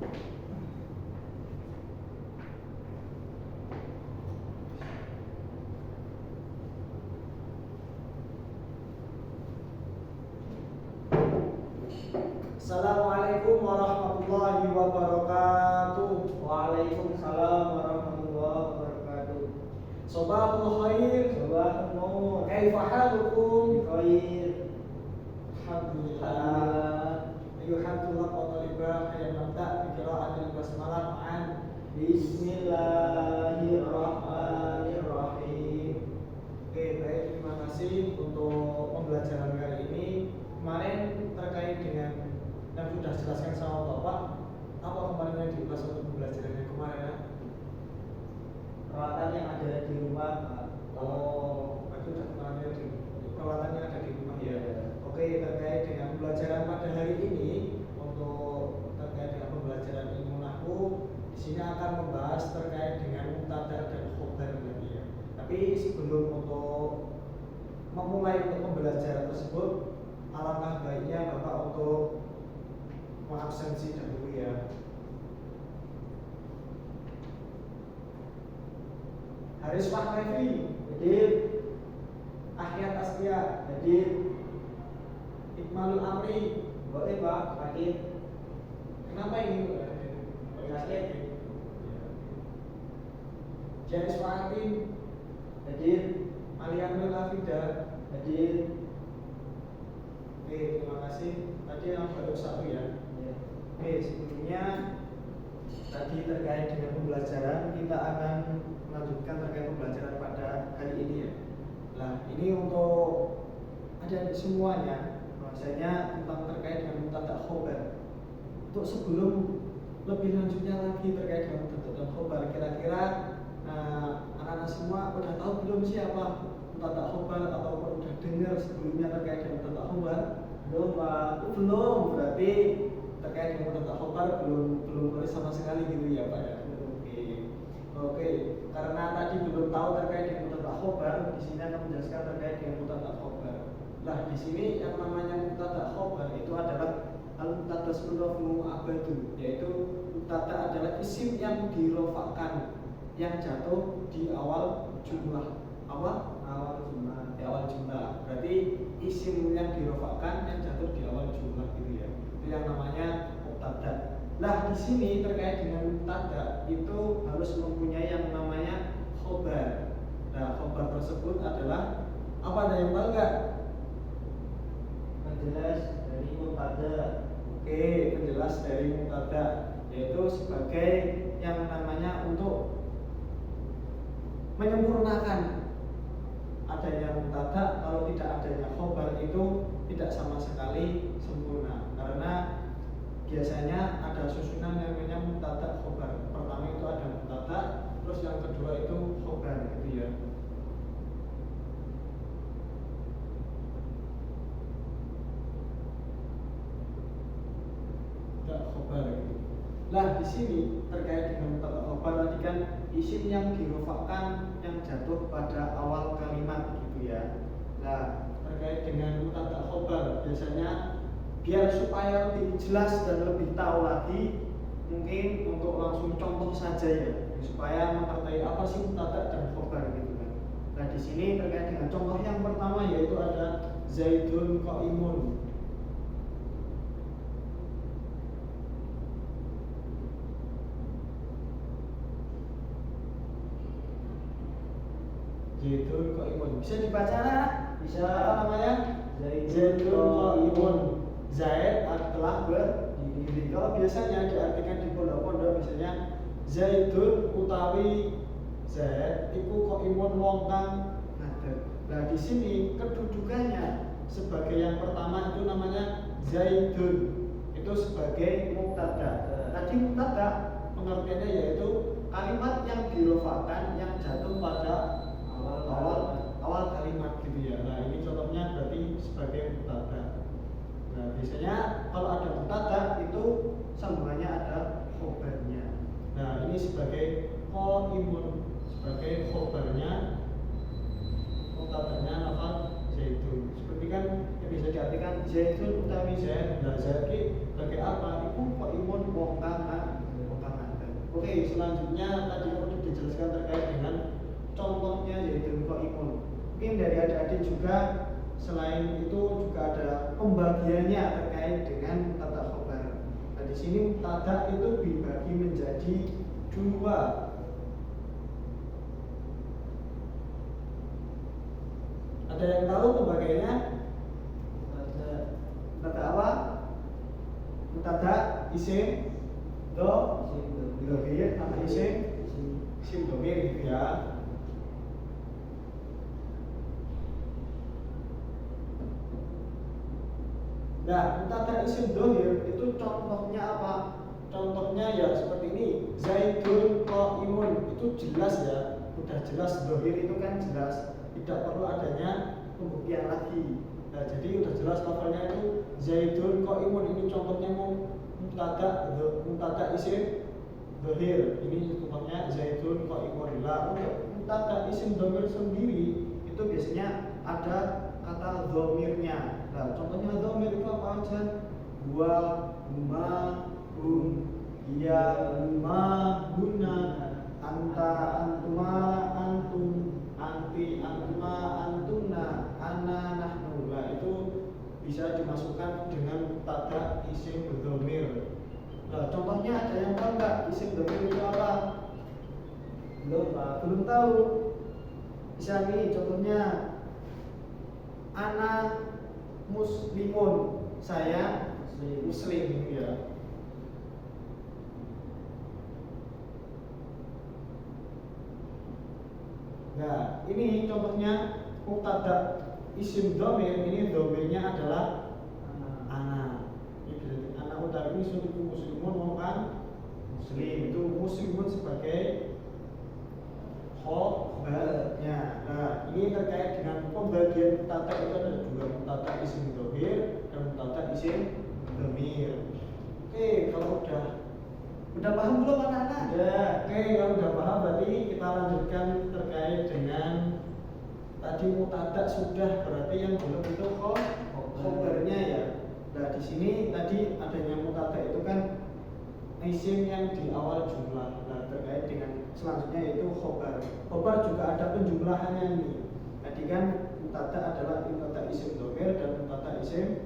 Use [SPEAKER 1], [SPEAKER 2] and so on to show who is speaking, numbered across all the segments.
[SPEAKER 1] Assalamualaikum warahmatullahi wabarakatuh.
[SPEAKER 2] Waalaikumsalam warahmatullahi wabarakatuh.
[SPEAKER 1] Sobahul khair.
[SPEAKER 2] Sabahun nur.
[SPEAKER 1] Kaifa halukum?
[SPEAKER 2] Bikhair.
[SPEAKER 1] Alhamdulillah. Ayuhatul talibah, hayya nabda bi qira'atil basmalah ma'an.
[SPEAKER 2] Bismillahirrahmanirrahim.
[SPEAKER 1] Oke, baik, terima kasih untuk pembelajaran kali ini. Kemarin terkait dengan yang sudah jelaskan sama Bapak, apa kemarin yang diulas untuk pembelajarannya kemarin ya?
[SPEAKER 2] Peralatan yang ada di rumah, Pak.
[SPEAKER 1] Oh, itu sudah kemarin di peralatannya ada di rumah ya.
[SPEAKER 2] Iya.
[SPEAKER 1] Oke, terkait dengan pembelajaran pada hari ini, untuk terkait dengan pembelajaran ilmu nahwu, di sini akan membahas terkait dengan mubtada dan khobar nanti ya. Tapi sebelum untuk memulai untuk pembelajaran tersebut, alangkah baiknya Bapak untuk mengabsensi dahulu ya. Haris Fahlevi,
[SPEAKER 2] Hadir.
[SPEAKER 1] Ahyat Astia,
[SPEAKER 2] Hadir.
[SPEAKER 1] Ikmalul Amri.
[SPEAKER 2] Boleh, Pak. Hadir.
[SPEAKER 1] Kenapa ini?
[SPEAKER 2] Sakit.
[SPEAKER 1] Janis Fatin,
[SPEAKER 2] Hadir.
[SPEAKER 1] Alianul Afida.
[SPEAKER 2] Hadir.
[SPEAKER 1] Oke, terima kasih. Tadi yang baru satu ya.
[SPEAKER 2] Ya.
[SPEAKER 1] Oke, sebelumnya tadi terkait dengan pembelajaran, kita akan melanjutkan terkait pembelajaran pada hari ini ya. Nah, ini untuk adik-adik semuanya, bahwasanya tentang terkait dengan mubtada khobar. Untuk sebelum lebih lanjutnya lagi terkait dengan mubtada dan khobar, kira-kira anak-anak semua udah tahu belum siapa mubtada khobar ataupun udah dengar sebelumnya terkait dengan mubtada khobar?
[SPEAKER 2] Belum, Pak.
[SPEAKER 1] Belum, berarti terkait dengan mubtada khobar belum boleh sama sekali gitu ya Pak ya. Oke, karena tadi belum tahu terkait dengan mubtada khobar, di sini akan menjelaskan terkait dengan mubtada khobar. Nah, di sini yang namanya mubtada khobar itu adalah al-mubtada mudhafun mu'abbadu, yaitu mubtada adalah isim yang dirofakkan, yang jatuh di awal jumlah.
[SPEAKER 2] Awal jumlah.
[SPEAKER 1] Di awal jumlah. Berarti isim yang dirofakkan yang jatuh di awal jumlah gitu ya. Itu yang namanya mubtada. Nah, di sini terkait dengan mubtada itu harus mempunyai yang namanya khobar. Nah, khobar tersebut adalah apa? Ada yang tahu nggak?
[SPEAKER 2] Penjelas dari mubtada.
[SPEAKER 1] Oke, penjelas dari mubtada, yaitu sebagai yang namanya untuk menyempurnakan adanya mubtada. Kalau tidak adanya khobar itu tidak sama sekali sempurna, karena biasanya ada susunan yang namanya mubtada khobar. Pertama itu ada mubtada, terus yang kedua itu khobar gitu ya. Khobar gitu. Nah, di sini terkait dengan mubtada khobar tadi kan isim yang dirofakkan yang jatuh pada awal kalimat gitu ya. Nah, terkait dengan mubtada khobar biasanya biar supaya lebih jelas dan lebih tahu lagi, mungkin untuk langsung contoh saja ya, supaya mengetahui apa sih mubtada dan khobar gitu kan. Nah, di sini terkait dengan contoh yang pertama yaitu ada Zaidun qaimun. Zaidun qaimun. Bisa dibaca?
[SPEAKER 2] Bisa.
[SPEAKER 1] Apa namanya? Zaidun qaimun. Zaid telah berdiri. Kalau biasanya diartikan di pondok-pondok misalnya Zaidun utawi Zaid iku qaimun wong kang ngadeg. Nah, di sini kedudukannya sebagai yang pertama itu namanya Zaidun. Itu sebagai mubtada. Tadi mubtada pengertiannya yaitu kalimat yang dirofakkan yang jatuh pada awal kalimat gitu ya. Nah, ini contohnya berarti sebagai mubtada. Nah, biasanya kalau ada mubtada itu sambungannya ada khobarnya. Nah, ini sebagai qaimun, sebagai khobarnya mubtadanya lafaz Zaidun. Seperti kan yang bisa diartikan Zaidun utawi Zaid. Nah, Zaid sebagai apa? Iku qaimun wong kang Oke, selanjutnya tadi sudah dijelaskan terkait dengan contohnya yaitu qaimun. Mungkin dari adik-adik juga selain itu juga ada pembagiannya terkait dengan mubtada khobar. Nah, di sini mubtada itu dibagi menjadi dua. Ada yang tahu pembagiannya? Mubtada apa? Mubtada isim domir sama isim domir gitu ya. Nah, mubtada isim domir itu contohnya apa? Contohnya ya seperti ini, Zaidun qaimun, itu jelas ya, udah jelas domir itu kan jelas, tidak perlu adanya pembuktian lagi. Nah, jadi udah jelas lafalnya itu Zaidun qaimun, ini contohnya mubtada isim domir, ini contohnya Zaidun qaimun. Lah, untuk mubtada isim domir sendiri itu biasanya ada kata domirnya. Nah, contohnya domir itu apa aja? Gua, huma, hum, iya, huma, huna, anta, antuma, antum, anti, antuma, antuna, ana, nahnu. Nah, itu bisa dimasukkan dengan mubtada isim domir. Nah, contohnya ada yang tahu nggak isim domir itu apa? Belum, Pak. Belum tahu. Bisa nih contohnya, ana muslimun, saya muslim ya. Nah, ini contohnya mubtada isim domir, ini domirnya adalah ana. Ini berarti ana utara ini suatu muslimun mau kan muslim, itu muslimun sebagai khobarnya. Nah, ini terkait dengan pembagian mubtada itu ada dua, mubtada isim domir dan mubtada isim domir. Oke, kalau udah paham belum anak-anak? Udah. Oke, kalau udah paham berarti kita lanjutkan terkait dengan tadi mubtada sudah, berarti yang belum itu khobarnya ya. Nah, di sini tadi adanya mubtada itu kan isim yang di awal jumlah. Nah, terkait dengan selanjutnya yaitu khobar. Khobar juga ada penjumlahannya nih. Tadi kan mubtada adalah mubtada isim domir dan mubtada isim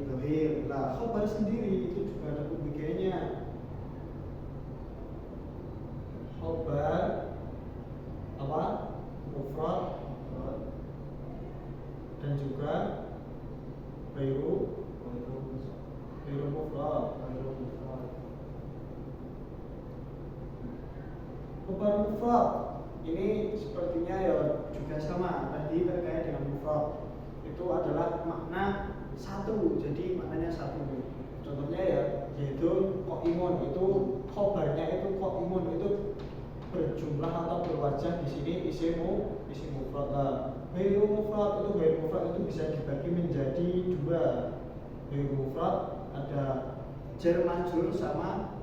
[SPEAKER 1] domir. Nah, khobar sendiri itu juga ada pembagiannya. Khobar apa? Mufrad dan juga ghairu mufrad. Khobar mufrad ini sepertinya ya juga sama tadi terkait dengan mufrad, itu adalah makna satu, jadi maknanya satu. Contohnya ya yaitu qaimun, itu khobarnya itu qaimun, itu berjumlah atau berwajah di sini isim mufrad. Ghairu mufrad itu bisa dibagi menjadi dua. Ghairu mufrad ada jar majrur sama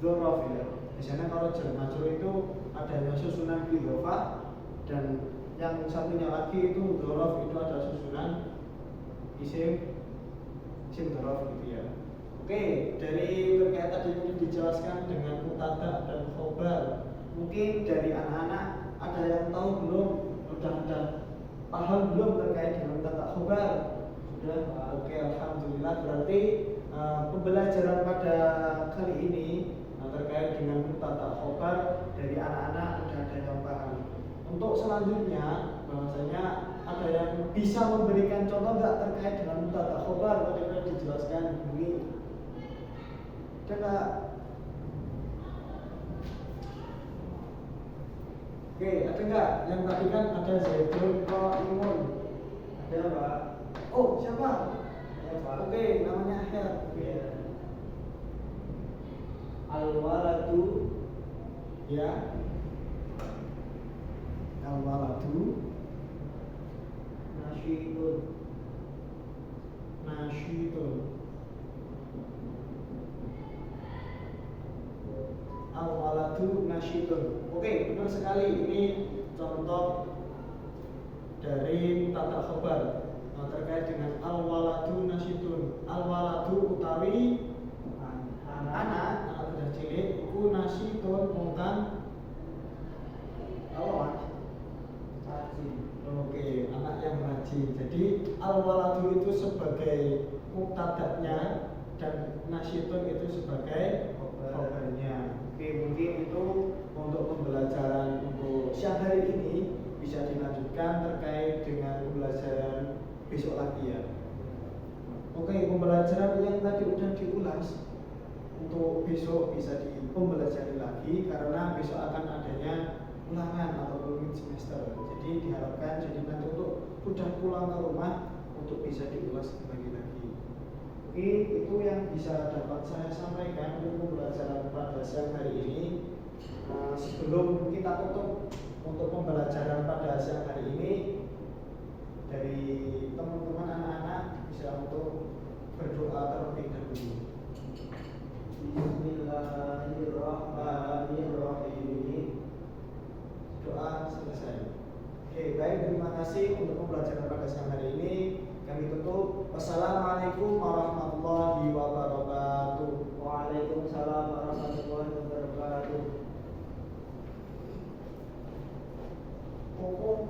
[SPEAKER 1] dzaraf ya. Biasanya kalau jar majrur itu adanya susunan idhofah, dan yang satunya lagi itu dzaraf, itu ada susunan isim dzaraf gitu ya. Oke, dari terkait tadi mungkin dijelaskan dengan mubtada dan khobar. Mungkin dari anak-anak ada yang tahu belum? Sudah ada paham belum terkait dengan mubtada khobar? Sudah, Pak. Oke, alhamdulillah. Berarti pembelajaran pada kali ini terkait dengan mubtada khobar dari anak-anak sudah ada yang paham. Untuk selanjutnya, bahwasanya ada yang bisa memberikan contoh nggak terkait dengan mubtada khobar? Tadi sudah dijelaskan ini. Ada nggak? Oke, ada nggak? Yang tadi kan ada Zaidun qaimun. Ada, Pak. Oh, siapa? Ya, Pak. Oke, namanya Aher. Oke.
[SPEAKER 2] Al-waladu
[SPEAKER 1] ya. Al-waladu nasyidun. Al-waladu nasyidun. Oke, benar sekali. Ini contoh dari mubtada khobar terkait dengan al-waladu nasyidun. Al-waladu utawi anak sudah cilik, iku nasyidun mubtada'nya dan nasyidun itu sebagai khobarnya. Oke, mungkin itu untuk pembelajaran untuk siang hari ini bisa dilanjutkan terkait dengan pembelajaran besok lagi ya. Oke, pembelajaran yang tadi udah diulas untuk besok bisa dipembelajari lagi karena besok akan adanya ulangan atau mid semester. Jadi diharapkan jadi nanti untuk udah pulang ke rumah untuk bisa diulas lagi. Oke, itu yang bisa dapat saya sampaikan untuk pembelajaran pada siang hari ini. Sebelum kita tutup untuk pembelajaran pada siang hari ini, dari teman-teman anak-anak bisa untuk berdoa terlebih dahulu. Bismillahirrahmanirrahim. Doa selesai. Oke, baik, terima kasih untuk pembelajaran pada siang hari ini. Kami tutup. Wassalamualaikum warahmatullahi wabarakatuh.
[SPEAKER 2] Waalaikumsalam warahmatullahi wabarakatuh.
[SPEAKER 1] Oh,